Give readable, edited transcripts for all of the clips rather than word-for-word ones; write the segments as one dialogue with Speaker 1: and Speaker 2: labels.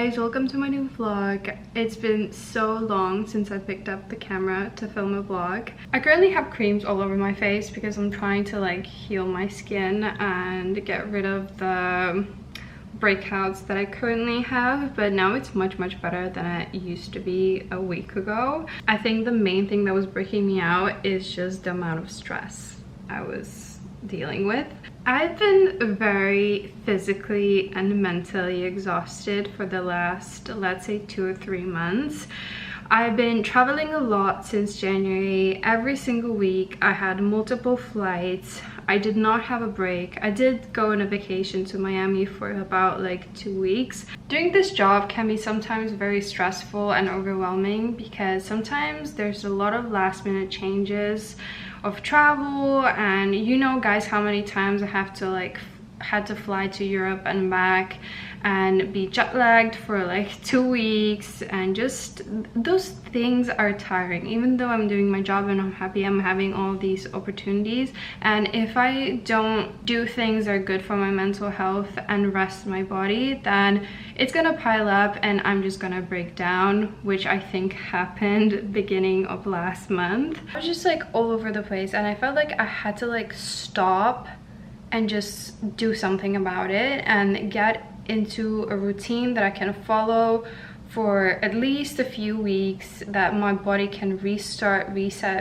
Speaker 1: guys, welcome to my new vlog. It's been so long since I picked up the camera to film a vlog. I currently have creams all over my face because I'm trying to like heal my skin and get rid of the breakouts that I currently have, but now it's much better than it used to be a week ago. I think the main thing that was breaking me out is just the amount of stress I was dealing with. I've been very physically and mentally exhausted for the last, let's say, 2 or 3 months. I've been traveling a lot since January. Every single week I had multiple flights. I did not have a break. I did go on a vacation to Miami for about like 2 weeks. Doing this job can be sometimes very stressful and overwhelming because sometimes there's a lot of last minute changes of travel, and you know guys how many times I had to fly to Europe and back and be jet lagged for like 2 weeks, and just those things are tiring. Even though I'm doing my job and I'm happy I'm having all these opportunities, and if I don't do things that are good for my mental health and rest my body, then it's gonna pile up and I'm just gonna break down, which I think happened beginning of last month. I was just like all over the place and I felt like I had to like stop and just do something about it and get into a routine that I can follow for at least a few weeks, that my body can reset,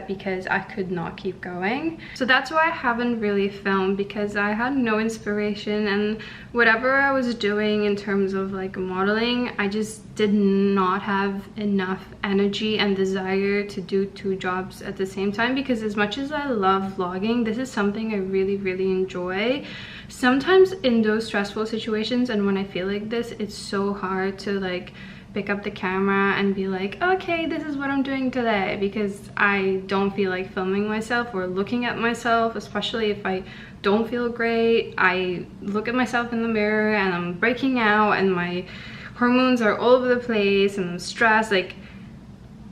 Speaker 1: because I could not keep going. So that's why I haven't really filmed, because I had no inspiration, and whatever I was doing in terms of like modeling, I just did not have enough energy and desire to do 2 jobs at the same time. Because as much as I love vlogging, this is something I really enjoy. Sometimes in those stressful situations and when I feel like this, it's so hard to like pick up the camera and be like, okay, this is what I'm doing today, because I don't feel like filming myself or looking at myself, especially if I don't feel great. I look at myself in the mirror and I'm breaking out and my hormones are all over the place and I'm stressed, like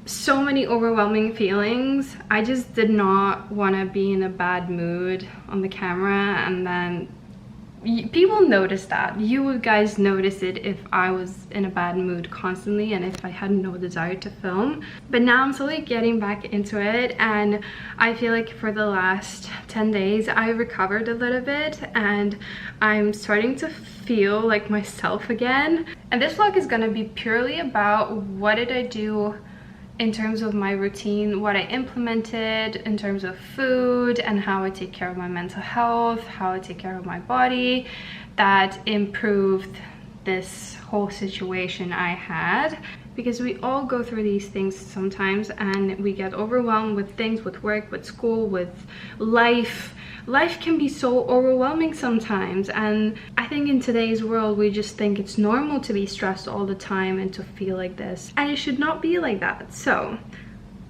Speaker 1: so many overwhelming feelings. I just did not want to be in a bad mood on the camera, and then people notice that. You guys notice it if I was in a bad mood constantly and if I had no desire to film. But now I'm slowly getting back into it, and I feel like for the last 10 days I recovered a little bit and I'm starting to feel like myself again. And this vlog is gonna be purely about what did I do in terms of my routine, what I implemented in terms of food, and how I take care of my mental health, how I take care of my body, that improved this whole situation I had. Because we all go through these things sometimes and we get overwhelmed with things, with work, with school, with life. Life can be so overwhelming sometimes, and I think in today's world we just think it's normal to be stressed all the time and to feel like this, and it should not be like that. So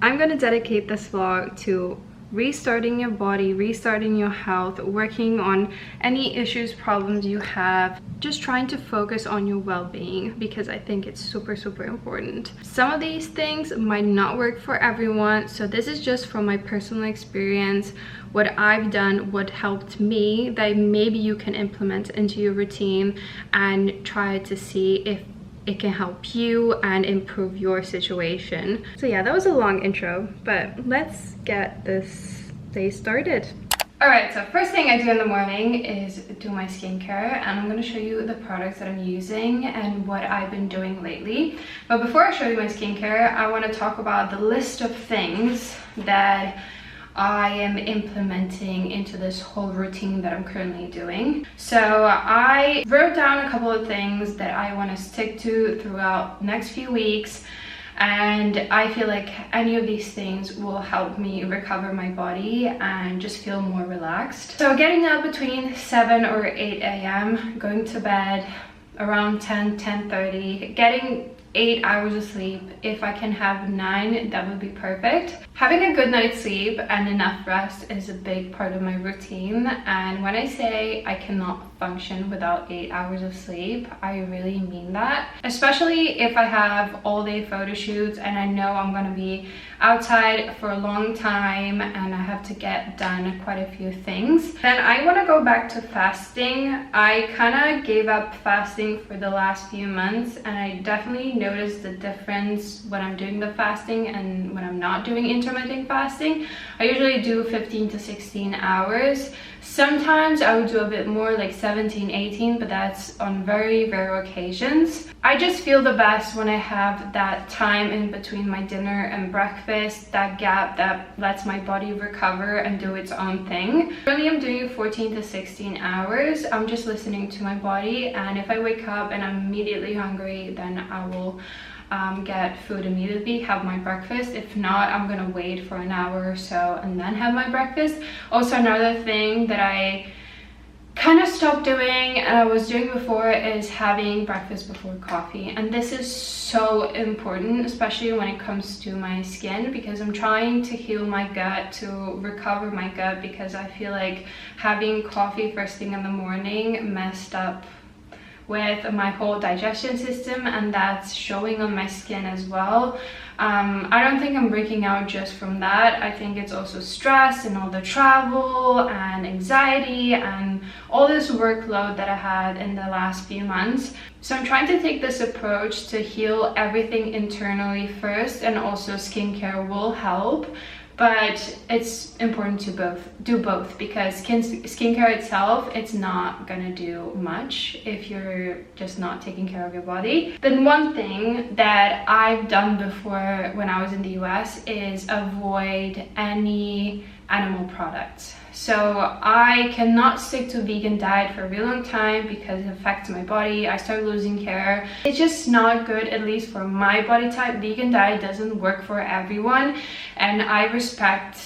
Speaker 1: I'm gonna dedicate this vlog to restarting your body, restarting your health, working on any issues, problems you have, just trying to focus on your well-being, because I think it's super important. Some of these things might not work for everyone, so this is just from my personal experience, what I've done, what helped me, that maybe you can implement into your routine and try to see if it can help you and improve your situation. So yeah, that was a long intro, but let's get this day started. Alright, so first thing I do in the morning is do my skincare, and I'm going to show you the products that I'm using and what I've been doing lately. But before I show you my skincare, I want to talk about the list of things that I am implementing into this whole routine that I'm currently doing. So I wrote down a couple of things that I want to stick to throughout the next few weeks, and I feel like any of these things will help me recover my body and just feel more relaxed. So getting up between 7 or 8 a.m, going to bed around 10:30, getting 8 hours of sleep. If I can have 9, that would be perfect. Having a good night's sleep and enough rest is a big part of my routine, and when I say I cannot function without 8 hours of sleep, I really mean that. Especially if I have all day photo shoots and I know I'm gonna be outside for a long time and I have to get done quite a few things. Then I want to go back to fasting. I kind of gave up fasting for the last few months, and I definitely noticed the difference when I'm doing the fasting and when I'm not doing intermittent fasting. I usually do 15 to 16 hours. Sometimes I would do a bit more, like 17, 18, but that's on very rare occasions. I just feel the best when I have that time in between my dinner and breakfast, that gap that lets my body recover and do its own thing. Currently I'm doing 14 to 16 hours. I'm just listening to my body, and if I wake up and I'm immediately hungry, then I will get food immediately, have my breakfast. If not, I'm gonna wait for an hour or so and then have my breakfast. Also, another thing that I kind of stopped doing and I was doing before is having breakfast before coffee, and this is so important, especially when it comes to my skin, because I'm trying to heal my gut, to recover my gut, because I feel like having coffee first thing in the morning messed up with my whole digestion system, and that's showing on my skin as well. I don't think I'm breaking out just from that. I think it's also stress and all the travel and anxiety and all this workload that I had in the last few months. So I'm trying to take this approach to heal everything internally first, and also skincare will help. But it's important to do both, because skincare itself, it's not gonna do much if you're just not taking care of your body. Then one thing that I've done before when I was in the US is avoid any animal products. So I cannot stick to a vegan diet for a really long time because it affects my body. I start losing hair. It's just not good, at least for my body type. Vegan diet doesn't work for everyone, and I respect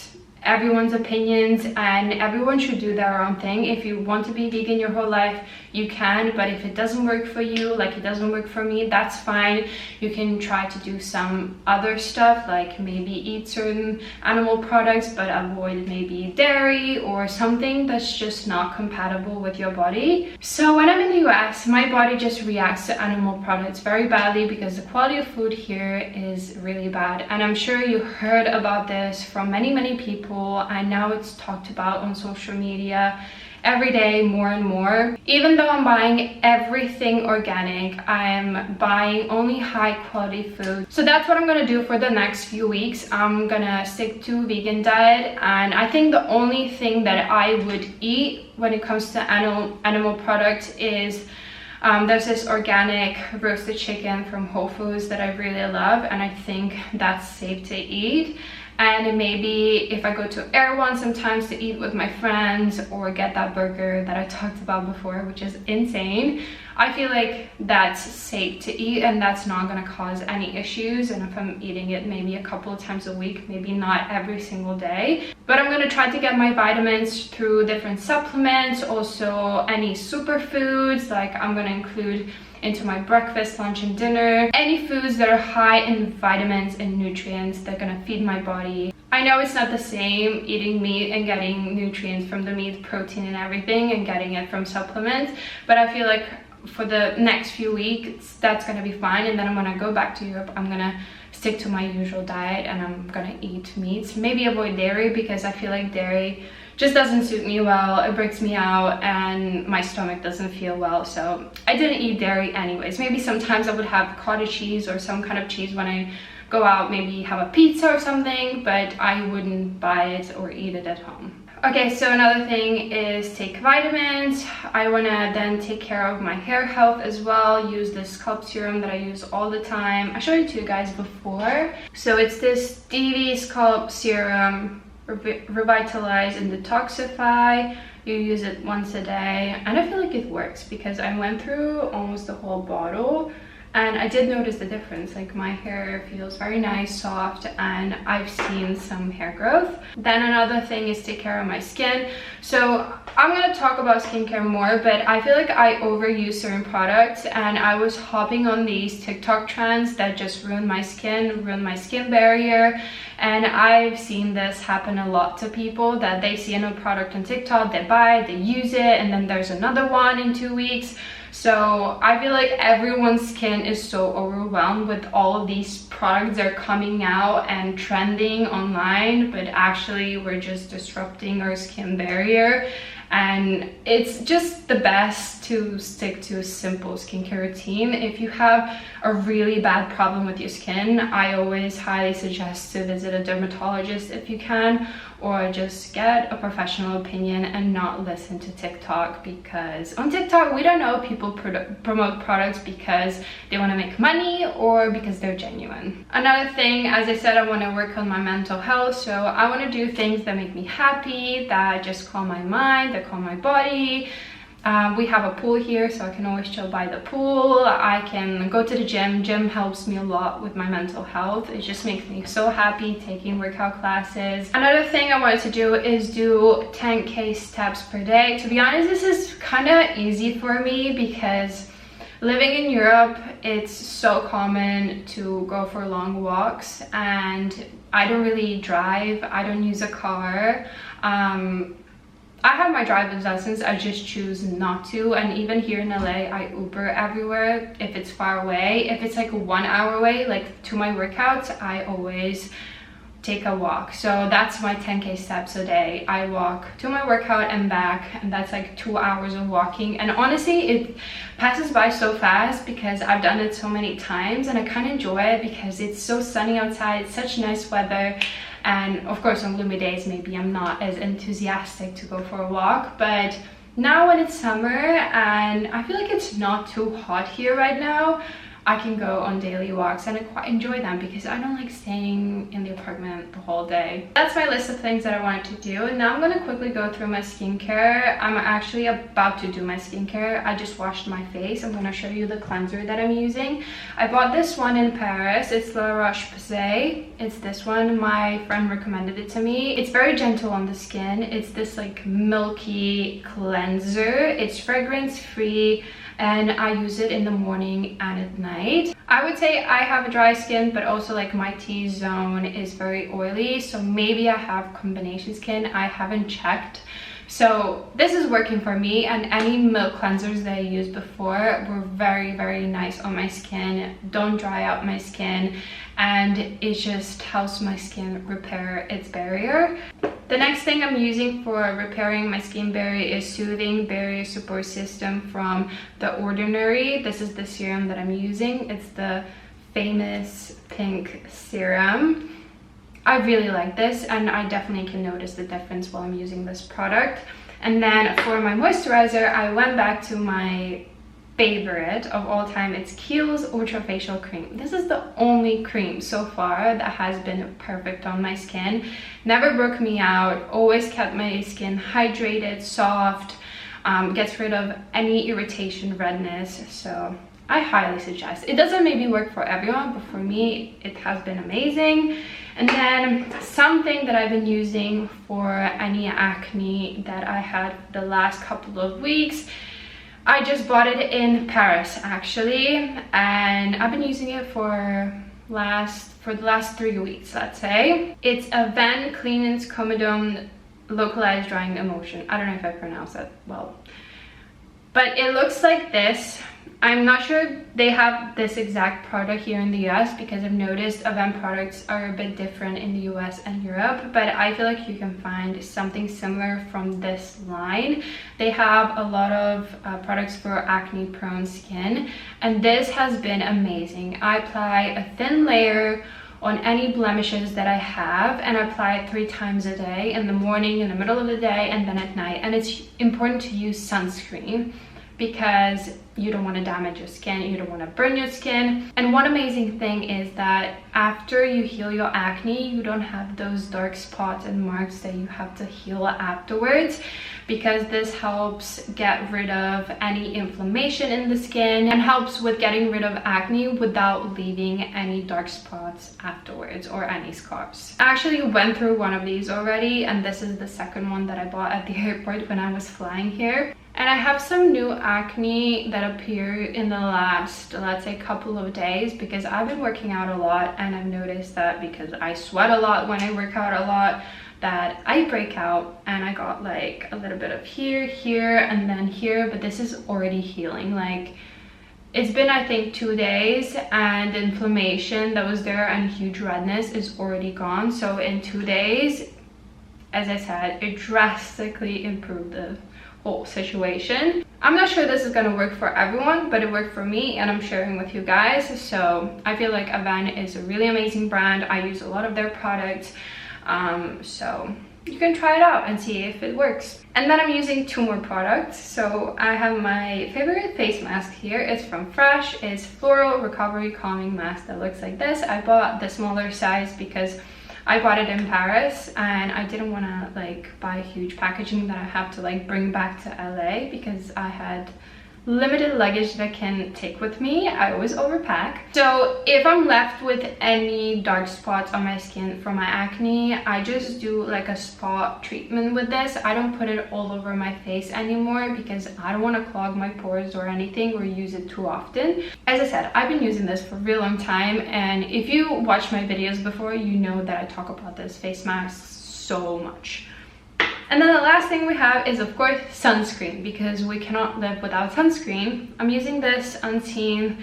Speaker 1: everyone's opinions, and everyone should do their own thing. If you want to be vegan your whole life, you can, but if it doesn't work for you, like it doesn't work for me, that's fine. You can try to do some other stuff, like maybe eat certain animal products but avoid maybe dairy or something that's just not compatible with your body. So when I'm in the US, my body just reacts to animal products very badly because the quality of food here is really bad, and I'm sure you heard about this from many people, and now it's talked about on social media every day more and more. Even though I'm buying everything organic, I'm buying only high quality food. So that's what I'm gonna do for the next few weeks. I'm gonna stick to vegan diet, and I think the only thing that I would eat when it comes to animal products is there's this organic roasted chicken from Whole Foods that I really love, and I think that's safe to eat. And maybe if I go to errands sometimes to eat with my friends, or get that burger that I talked about before, which is insane, I feel like that's safe to eat and that's not gonna cause any issues. And if I'm eating it maybe a couple of times a week, maybe not every single day, but I'm gonna try to get my vitamins through different supplements, also any superfoods, like I'm gonna include into my breakfast, lunch and dinner any foods that are high in vitamins and nutrients that are gonna feed my body. I know it's not the same eating meat and getting nutrients from the meat, protein and everything, and getting it from supplements, but I feel like for the next few weeks that's gonna be fine. And then when I go back to Europe, I'm gonna stick to my usual diet and I'm gonna eat meats, maybe avoid dairy, because I feel like dairy just doesn't suit me well. It breaks me out and my stomach doesn't feel well, so I didn't eat dairy anyways. Maybe sometimes I would have cottage cheese or some kind of cheese when I go out, maybe have a pizza or something, but I wouldn't buy it or eat it at home. Okay, so another thing is take vitamins. I want to then take care of my hair health as well. Use this scalp serum that I use all the time. I showed it to you guys before. So it's this DV scalp serum, revitalize and detoxify. You use it once a day, and I feel like it works because I went through almost the whole bottle and I did notice the difference. Like my hair feels very nice, soft, and I've seen some hair growth. Then another thing is take care of my skin. So I'm gonna talk about skincare more, but I feel like I overuse certain products, and I was hopping on these TikTok trends that just ruin my skin barrier. And I've seen this happen a lot to people, that they see a new product on TikTok, they buy it, they use it, and then there's another one in 2 weeks. So I feel like everyone's skin is so overwhelmed with all of these products that are coming out and trending online, but actually we're just disrupting our skin barrier. And it's just the best to stick to a simple skincare routine. If you have a really bad problem with your skin, I always highly suggest to visit a dermatologist if you can, or just get a professional opinion and not listen to TikTok, because on TikTok we don't know, people promote products because they want to make money or because they're genuine. Another thing, as I said, I want to work on my mental health, so I want to do things that make me happy, that just calm my mind, that calm my body. We have a pool here, so I can always chill by the pool. I can go to the gym. Gym helps me a lot with my mental health. It just makes me so happy taking workout classes. Another thing I wanted to do is do 10K steps per day. To be honest, this is kind of easy for me because living in Europe, it's so common to go for long walks, and I don't really drive. I don't use a car. I have my driver's license, I just choose not to. And even here in LA, I Uber everywhere if it's far away. If it's like 1 hour away, like to my workouts, I always take a walk. So that's my 10K steps a day. I walk to my workout and back, and that's like 2 hours of walking. And honestly, it passes by so fast because I've done it so many times, and I kind of enjoy it because it's so sunny outside, it's such nice weather. And of course on gloomy days maybe I'm not as enthusiastic to go for a walk, but now when it's summer and I feel like it's not too hot here right now, I can go on daily walks, and I quite enjoy them because I don't like staying in the apartment the whole day. That's my list of things that I wanted to do. Now I'm gonna quickly go through my skincare. I'm actually about to do my skincare. I just washed my face. I'm gonna show you the cleanser that I'm using. I bought this one in Paris. It's La Roche-Posay. It's this one. My friend recommended it to me. It's very gentle on the skin. It's this like milky cleanser. It's fragrance free, and I use it in the morning and at night. I would say I have a dry skin, but also like my T-zone is very oily, so maybe I have combination skin. I haven't checked. So this is working for me, and any milk cleansers that I used before were very, very nice on my skin, don't dry out my skin, and it just helps my skin repair its barrier. The next thing I'm using for repairing my skin barrier is Soothing Barrier Support System from The Ordinary. This is the serum that I'm using. It's the famous pink serum. I really like this, and I definitely can notice the difference while I'm using this product. And then for my moisturizer, I went back to my favorite of all time. It's Kiehl's Ultra Facial Cream. This is the only cream so far that has been perfect on my skin. Never broke me out, always kept my skin hydrated, soft, gets rid of any irritation, redness. So I highly suggest. It doesn't maybe work for everyone, but for me it has been amazing. And then something that I've been using for any acne that I had the last couple of weeks, I just bought it in Paris actually, and I've been using it for the last 3 weeks, let's say. It's a Van Clean's Comedone Localized Drying Emulsion. I don't know if I pronounced that well, but it looks like this. I'm not sure they have this exact product here in the US, because I've noticed Avent products are a bit different in the US and Europe, but I feel like you can find something similar from this line. They have a lot of products for acne prone skin, and this has been amazing. I apply a thin layer on any blemishes that I have, and I apply it 3 times a day, in the morning, in the middle of the day, and then at night. And it's important to use sunscreen, because you don't want to damage your skin, you don't want to burn your skin. And one amazing thing is that after you heal your acne, you don't have those dark spots and marks that you have to heal afterwards, because this helps get rid of any inflammation in the skin and helps with getting rid of acne without leaving any dark spots afterwards or any scars. I actually went through one of these already, and this is the second one that I bought at the airport when I was flying here. And I have some new acne that appeared in the last, let's say, couple of days, because I've been working out a lot, and I've noticed that because I sweat a lot when I work out a lot, that I break out, and I got like a little bit of here, and then here, but this is already healing. Like, it's been, I think, 2 days, and the inflammation that was there and huge redness is already gone. So in 2 days, as I said, it drastically improved the whole situation. I'm not sure this is gonna work for everyone, but it worked for me, and I'm sharing with you guys. So I feel like Avon is a really amazing brand. I use a lot of their products, so you can try it out and see if it works. And then I'm using 2 more products. So I have my favorite face mask here. It's from Fresh. It's floral recovery calming mask that looks like this. I bought the smaller size because I bought it in Paris, and I didn't want to like buy huge packaging that I have to like bring back to LA, because I had limited luggage that I can take with me. I always overpack. So if I'm left with any dark spots on my skin from my acne, I just do like a spot treatment with this. I don't put it all over my face anymore, because I don't want to clog my pores or anything or use it too often. As I said, I've been using this for a real long time, and if you watch my videos before, you know that I talk about this face mask so much. And then the last thing we have is, of course, sunscreen, because we cannot live without sunscreen. I'm using this Unseen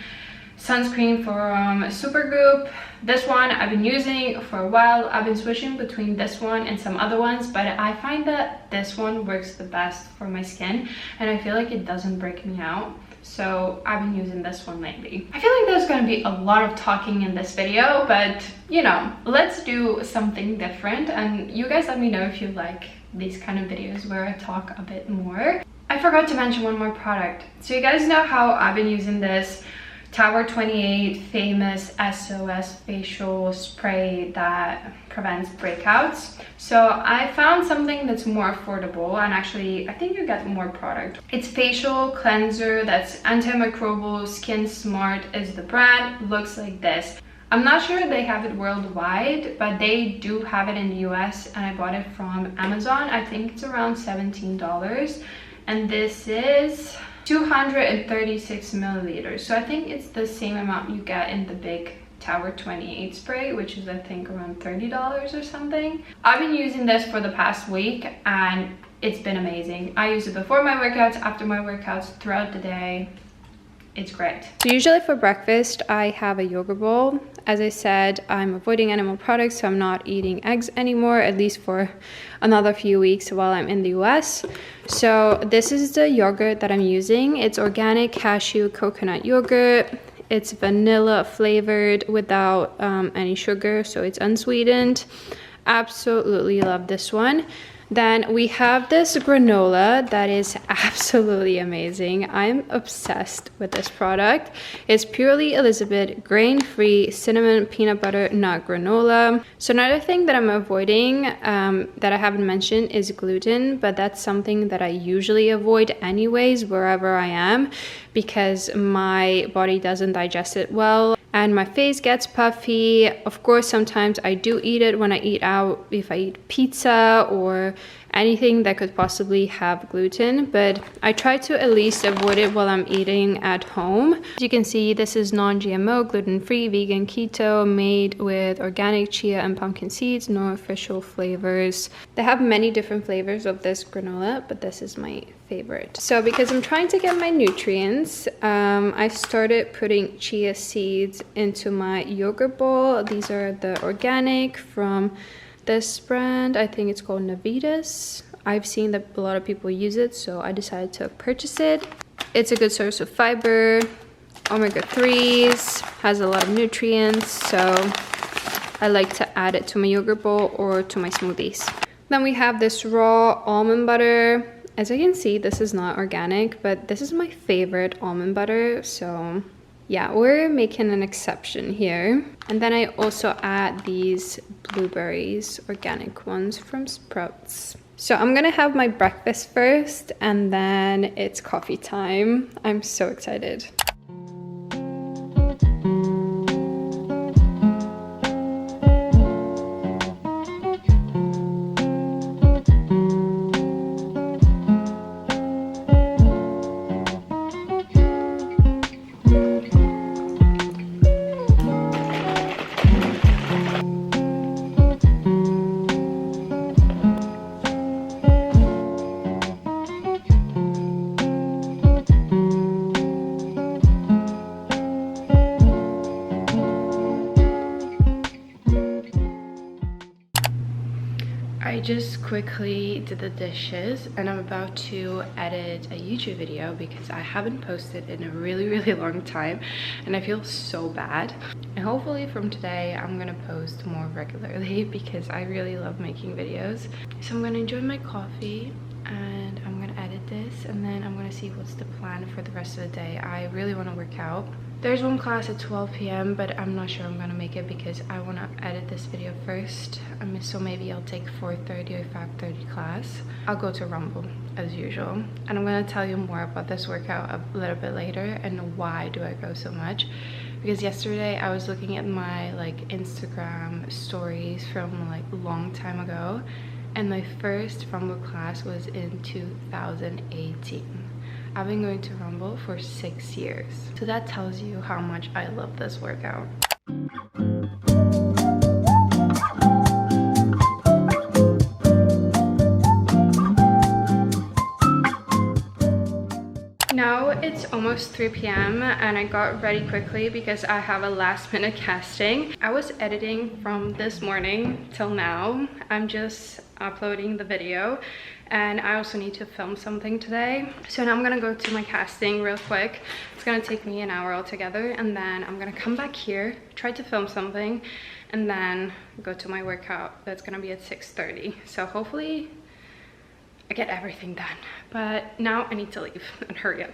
Speaker 1: sunscreen from Supergoop. This one I've been using for a while. I've been switching between this one and some other ones, but I find that this one works the best for my skin, and I feel like it doesn't break me out. So I've been using this one lately. I feel like there's gonna be a lot of talking in this video, but you know, let's do something different, and you guys let me know if you like these kind of videos where I talk a bit more. I forgot to mention one more product. So you guys know how I've been using this Tower 28 famous SOS facial spray that prevents breakouts. So I found something that's more affordable, and actually I think you get more product. It's facial cleanser that's antimicrobial. Skin Smart is the brand. Looks like this. I'm not sure they have it worldwide, but they do have it in the US, and I bought it from Amazon. I think it's around $17, and this is 236 milliliters. So I think it's the same amount you get in the big Tower 28 spray, which is I think around $30 or something. I've been using this for the past week, and it's been amazing. I use it before my workouts, after my workouts, throughout the day. It's great. So usually for breakfast, I have a yogurt bowl. As I said, I'm avoiding animal products, so I'm not eating eggs anymore, at least for another few weeks while I'm in the US. So this is the yogurt that I'm using. It's organic cashew coconut yogurt. It's vanilla flavored without any sugar, so it's unsweetened. Absolutely love this one. Then we have this granola that is absolutely amazing. I'm obsessed with this product. It's purely Elizabeth grain-free cinnamon peanut butter nut granola. So another thing that I'm avoiding that I haven't mentioned is gluten, but that's something that I usually avoid anyways wherever I am, because my body doesn't digest it well and my face gets puffy. Of course, sometimes I do eat it when I eat out, if I eat pizza or anything that could possibly have gluten, but I try to at least avoid it while I'm eating at home. As you can see, this is non-GMO, gluten-free, vegan, keto, made with organic chia and pumpkin seeds, no official flavors. They have many different flavors of this granola, but this is my favorite. So because I'm trying to get my nutrients, I started putting chia seeds into my yogurt bowl. These are the organic from this brand. I think it's called Navitas. I've seen that a lot of people use it, so I decided to purchase it. It's a good source of fiber, omega-3s, has a lot of nutrients, so I like to add it to my yogurt bowl or to my smoothies. Then we have this raw almond butter. As you can see, this is not organic, but this is my favorite almond butter, so yeah, we're making an exception here. And then I also add these blueberries, organic ones from Sprouts. So I'm gonna have my breakfast first, and then it's coffee time. I'm so excited. I just quickly did the dishes and I'm about to edit a YouTube video because I haven't posted in a really long time and I feel so bad. And hopefully from today I'm gonna post more regularly because I really love making videos. So I'm gonna enjoy my coffee and I'm gonna edit this, and then I'm gonna see what's the plan for the rest of the day. I really want to work out. There's one class at 12 p.m. but I'm not sure I'm gonna make it because I want to edit this video first. So maybe I'll take 4:30 or 5:30 class. I'll go to Rumble as usual, and I'm gonna tell you more about this workout a little bit later and why do I go so much. Because yesterday I was looking at my like Instagram stories from like a long time ago, and my first Rumble class was in 2018. I've been going to Rumble for 6 years. So that tells you how much I love this workout. Now it's almost 3 p.m. and I got ready quickly because I have a last minute casting. I was editing from this morning till now. I'm just uploading the video and I also need to film something today. So now I'm gonna go to my casting real quick. It's gonna take me an hour altogether, and then I'm gonna come back here, try to film something, and then go to my workout. That's gonna be at 6:30. So hopefully I get everything done. But now I need to leave and hurry up.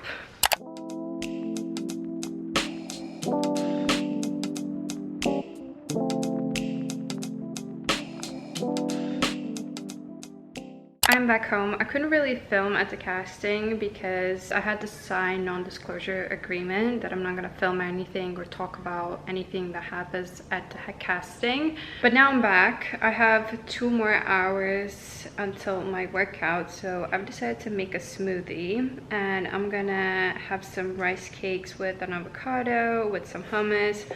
Speaker 1: I'm back home. I couldn't really film at the casting because I had to sign non-disclosure agreement that I'm not gonna film anything or talk about anything that happens at the casting. But now I'm back. I have 2 more hours until my workout, so I've decided to make a smoothie, and I'm gonna have some rice cakes with an avocado with some hummus.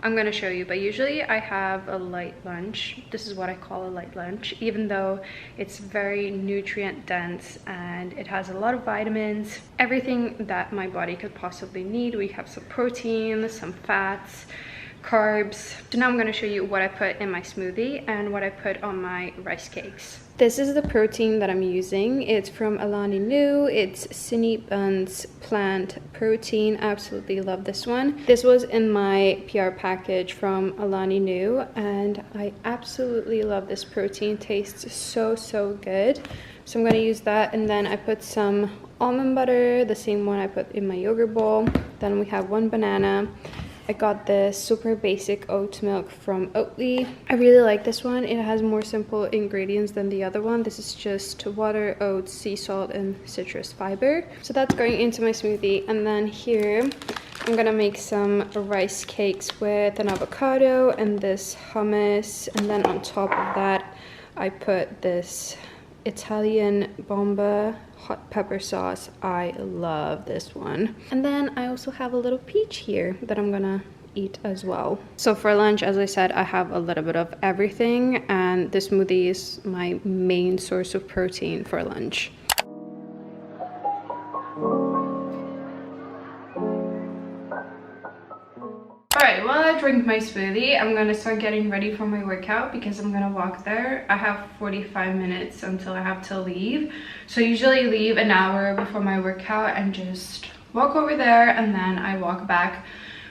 Speaker 1: I'm gonna show you, but usually I have a light lunch. This is what I call a light lunch, even though it's very nutrient dense and it has a lot of vitamins, everything that my body could possibly need. We have some protein, some fats, carbs. So now I'm gonna show you what I put in my smoothie and what I put on my rice cakes. This is the protein that I'm using. It's from Alani Nu. It's Cine Buns plant protein. I absolutely love this one. This was in my PR package from Alani Nu, and I absolutely love this protein. Tastes so good. So I'm gonna use that, and then I put some almond butter, the same one I put in my yogurt bowl. Then we have 1 banana. I got this super basic oat milk from Oatly. I really like this one. It has more simple ingredients than the other one. This is just water, oats, sea salt, and citrus fiber. So that's going into my smoothie. And then here, I'm gonna make some rice cakes with an avocado and this hummus. And then on top of that, I put this Italian bomba hot pepper sauce. I love this one. And then I also have a little peach here that I'm gonna eat as well. So for lunch, as I said, I have a little bit of everything, and this smoothie is my main source of protein for lunch. Alright, while I drink my smoothie, I'm gonna start getting ready for my workout because I'm gonna walk there. I have 45 minutes until I have to leave. So I usually leave an hour before my workout and just walk over there, and then I walk back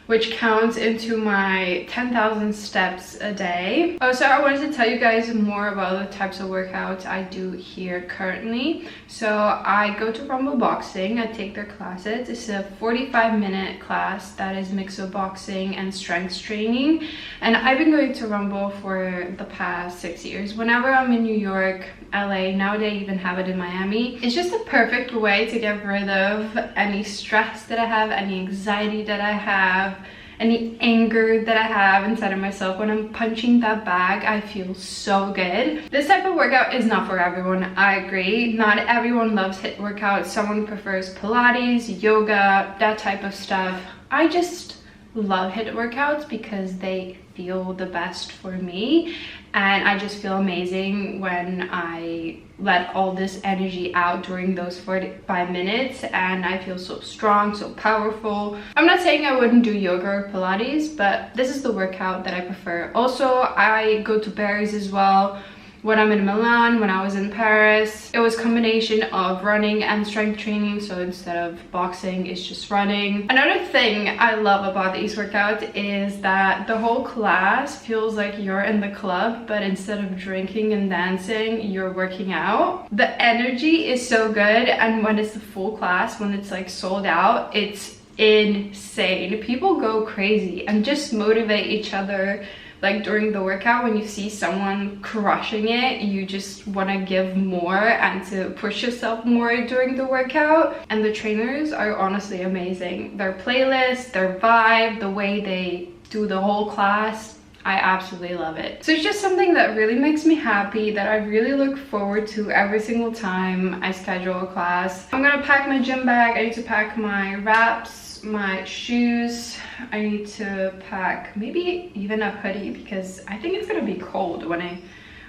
Speaker 1: which counts into my 10,000 steps a day. Also, I wanted to tell you guys more about the types of workouts I do here currently. So I go to Rumble Boxing. I take their classes. It's a 45-minute class that is mix of boxing and strength training, and I've been going to Rumble for the past 6 years. Whenever I'm in New York, LA, now they even have it in Miami. It's just a perfect way to get rid of any stress that I have, any anxiety that I have, any anger that I have inside of myself. When I'm punching that bag, I feel so good. This type of workout is not for everyone, I agree. Not everyone loves HIIT workouts. Someone prefers Pilates, yoga, that type of stuff. I just love HIIT workouts because they feel the best for me, and I just feel amazing when I let all this energy out during those 45 minutes, and I feel so strong, so powerful. I'm not saying I wouldn't do yoga or Pilates, but this is the workout that I prefer. Also, I go to Paris as well. When I'm in Milan, when I was in Paris, it was a combination of running and strength training. So instead of boxing, it's just running. Another thing I love about these workouts is that the whole class feels like you're in the club, but instead of drinking and dancing, you're working out. The energy is so good, and when it's the full class, when it's like sold out, it's insane. People go crazy and just motivate each other. Like during the workout, when you see someone crushing it, you just want to give more and to push yourself more during the workout. And the trainers are honestly amazing. Their playlist, their vibe, the way they do the whole class, I absolutely love it. So it's just something that really makes me happy, that I really look forward to every single time I schedule a class. I'm gonna pack my gym bag. I need to pack my wraps, my shoes. I need to pack maybe even a hoodie because I think it's gonna be cold when I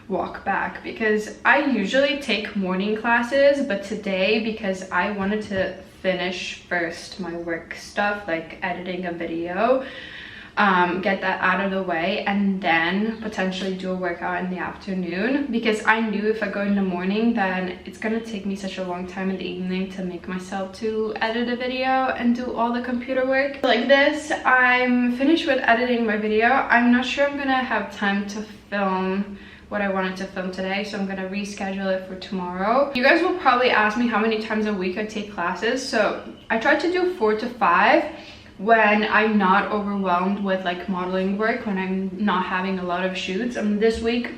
Speaker 1: walk back, because I usually take morning classes, but today, because I wanted to finish first my work stuff, like editing a video, get that out of the way, and then potentially do a workout in the afternoon, because I knew if I go in the morning, then it's gonna take me such a long time in the evening to make myself to edit a video and do all the computer work. Like this, I'm finished with editing my video. I'm not sure I'm gonna have time to film what I wanted to film today, so I'm gonna reschedule it for tomorrow. You guys will probably ask me how many times a week I take classes, so I try to do 4 to 5 when I'm not overwhelmed with like modeling work, when I'm not having a lot of shoots. This week,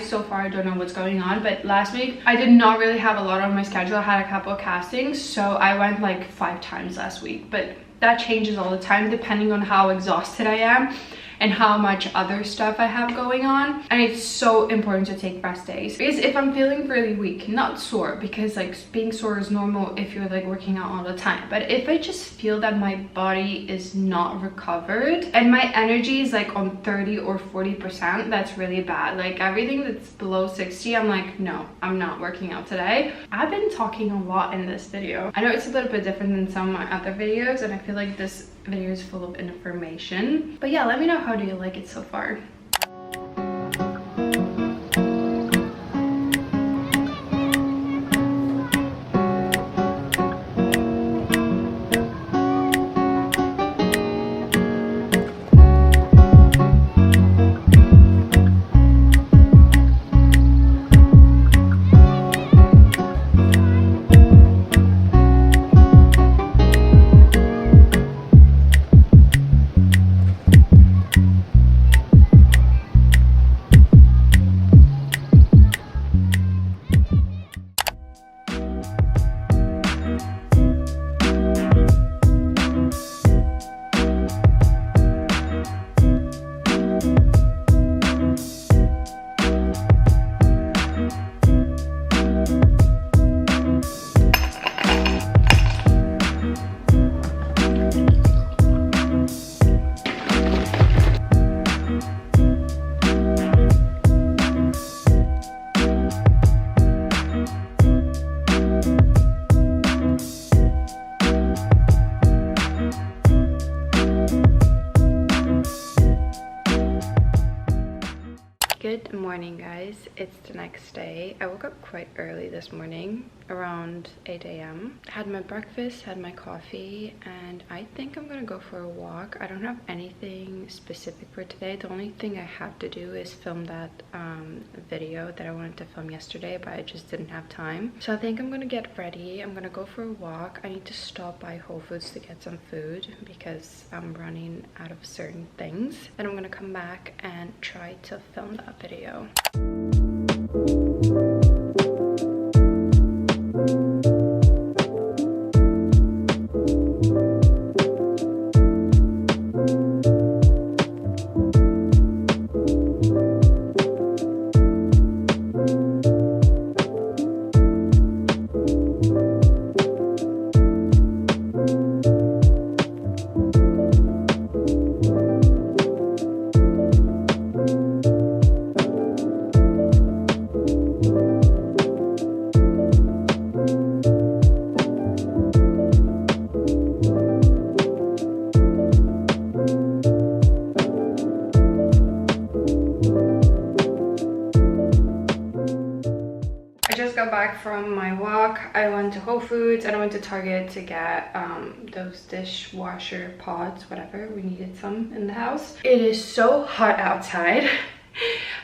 Speaker 1: so far I don't know what's going on, but last week I did not really have a lot on my schedule. I had a couple of castings, so I went like 5 times last week, but that changes all the time depending on how exhausted I am and how much other stuff I have going on. And it's so important to take rest days, because if I'm feeling really weak, not sore, because like being sore is normal if you're like working out all the time, but if I just feel that my body is not recovered and my energy is like on 30 or 40%, that's really bad. Like everything that's below 60, I'm like, no, I'm not working out today. I've been talking a lot in this video. I know it's a little bit different than some of my other videos, and I feel like this video is full of information, but yeah, let me know, how do you like it so far? Good morning, guys. It's the next day. I woke up quite early this morning around 8 a.m. Had my breakfast, had my coffee, and I think I'm gonna go for a walk. I don't have anything specific for today. The only thing I have to do is film that video that I wanted to film yesterday, but I just didn't have time. So I think I'm gonna get ready. I'm gonna go for a walk. I need to stop by Whole Foods to get some food because I'm running out of certain things. Then I'm gonna come back and try to film that video. Back from my walk, I went to Whole Foods and I went to Target to get those dishwasher pods, whatever. We needed some in the house. It is so hot outside.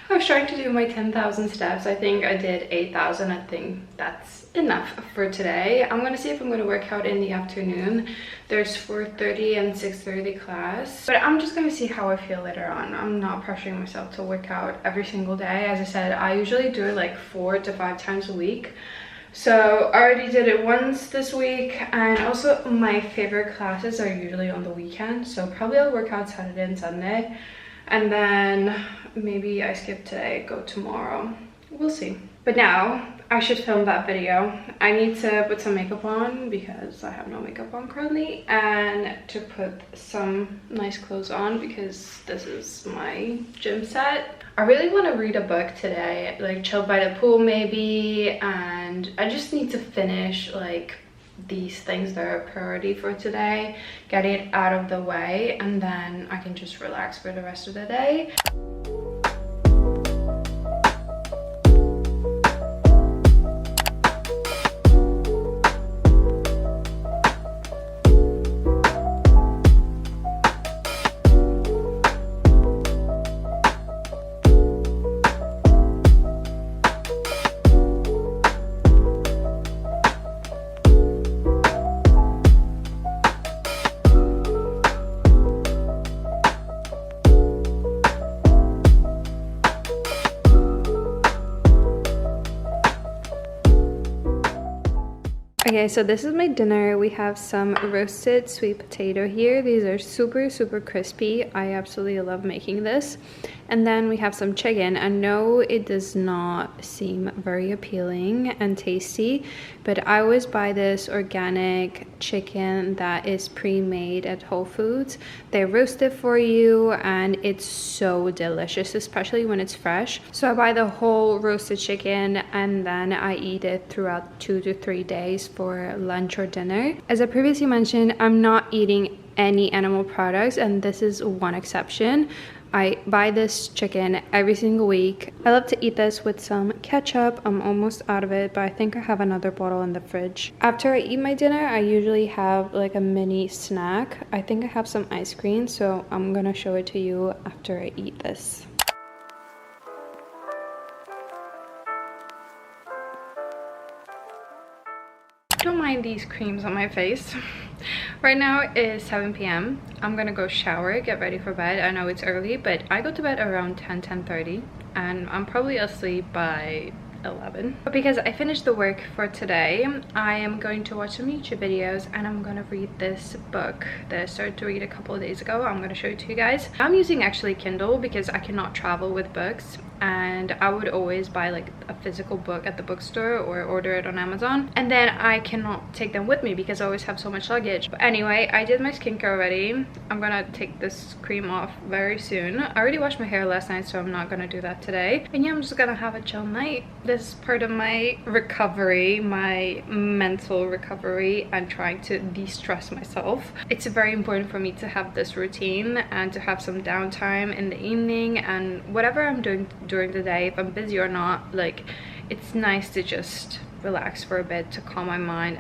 Speaker 1: I was trying to do my 10,000 steps. I think I did 8,000. I think that's enough for today. I'm gonna see if I'm gonna work out in the afternoon. There's 4:30 and 6:30 class, but I'm just gonna see how I feel later on. I'm not pressuring myself to work out every single day. As I said, I usually do it like 4 to 5 times a week. So I already did it once this week, and also my favorite classes are usually on the weekend, so probably I'll work out Saturday and Sunday, and then maybe I skip today, go tomorrow. We'll see. But now I should film that video. I need to put some makeup on because I have no makeup on currently, and to put some nice clothes on because this is my gym set. I really want to read a book today, like chill by the pool maybe, and I just need to finish like these things that are a priority for today, get it out of the way, and then I can just relax for the rest of the day. Okay, so this is my dinner. We have some roasted sweet potato here. These are super crispy. I absolutely love making this. And then we have some chicken. I know it does not seem very appealing and tasty, but I always buy this organic chicken that is pre-made at Whole Foods. They roast it for you and it's so delicious, especially when it's fresh. So I buy the whole roasted chicken and then I eat it throughout 2 to 3 days for lunch or dinner. As I previously mentioned, I'm not eating any animal products, and this is one exception. I buy this chicken every single week. I love to eat this with some ketchup. I'm almost out of it, but I think I have another bottle in the fridge. After I eat my dinner, I usually have like a mini snack. I think I have some ice cream, so I'm gonna show it to you after I eat this. Don't mind these creams on my face. Right now is 7 p.m. I'm gonna go shower, get ready for bed. I know it's early, but I go to bed around 10:30, and I'm probably asleep by 11. But because I finished the work for today, I am going to watch some YouTube videos and I'm gonna read this book that I started to read a couple of days ago. I'm gonna show it to you guys. I'm using actually Kindle because I cannot travel with books, and I would always buy like a physical book at the bookstore or order it on Amazon, and then I cannot take them with me because I always have so much luggage. But anyway, I did my skincare already. I'm gonna take this cream off very soon. I already washed my hair last night, so I'm not gonna do that today. And yeah, I'm just gonna have a chill night. This is part of my recovery, my mental recovery, and trying to de-stress myself. It's very important for me to have this routine and to have some downtime in the evening, and whatever I'm doing during the day, if I'm busy or not, like, it's nice to just relax for a bit to calm my mind.